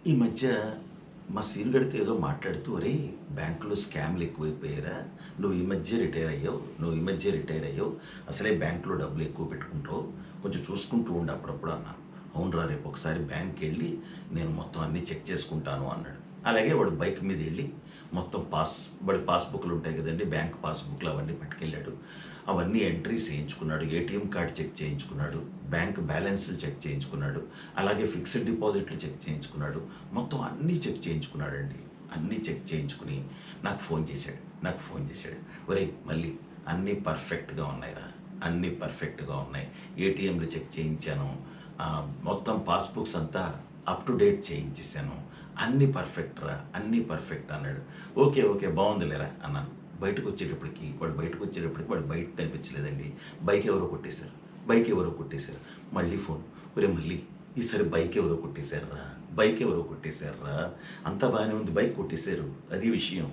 ఈ మధ్య మా సీనుగాడితో ఏదో మాట్లాడుతూ, "ఒరేయ్! బ్యాంకులో స్కామ్‌లు ఎక్కువైపోయాయిరా. నువ్వు ఈ మధ్య రిటైర్ అయ్యావు. అసలే బ్యాంకులో డబ్బులు ఎక్కువ పెట్టుకుంటావు. కొంచెం చూసుకుంటూ ఉండు అప్పుడప్పుడు" అన్నాను. "అవునురా! రేపు ఒకసారి బ్యాంక్‌కెళ్ళి నేను మొత్తం అన్నీ చెక్ చేసుకుంటాను" అన్నాడు. అలాగే వాడు బైక్ మీద ఎళ్ళి మొత్తం వాడి పాస్‌బుక్‌లు ఉంటాయి కదండీ! బ్యాంక్ పాస్‌బుక్‌లు అవన్నీ పట్టుకెళ్ళాడు. అవన్నీ ఎంట్రీస్ చేయించుకున్నాడు. ఏటీఎం కార్డ్ చెక్ చేయించుకున్నాడు. బ్యాంక్ బ్యాలెన్స్‌లు చెక్ చేయించుకున్నాడు. అలాగే ఫిక్స్డ్ డిపాజిట్లు చెక్ చేయించుకున్నాడు. మొత్తం అన్నీ చెక్ చేయించుకున్నాడండి. అన్నీ చెక్ చేయించుకుని నాకు ఫోన్ చేశాడు. "ఒరేయ్! మళ్ళీ అన్నీ పర్ఫెక్ట్‌గా ఉన్నాయిరా. అన్నీ పర్ఫెక్ట్‌గా ఉన్నాయి. ఏటీఎంలు చెక్ చేయించాను. మొత్తం పాస్‌బుక్స్ అంతా అప్ టు డేట్ చేయించేసాను. అన్నీ పర్ఫెక్ట్ రా. అన్నీ పర్ఫెక్ట్" అన్నాడు. "ఓకే. ఓకే. బావుందిలేరా" అన్నాను. వాడు బయట కనిపించలేదండి. బైక్ ఎవరో కొట్టేశారు. మళ్ళీ ఫోన్. "ఒరేయ్ మళ్ళీ ఈసారి బైక్ ఎవరో కొట్టేశారురా. అంతా బానే ఉంది. బైక్ కొట్టేశారు. అది విషయం."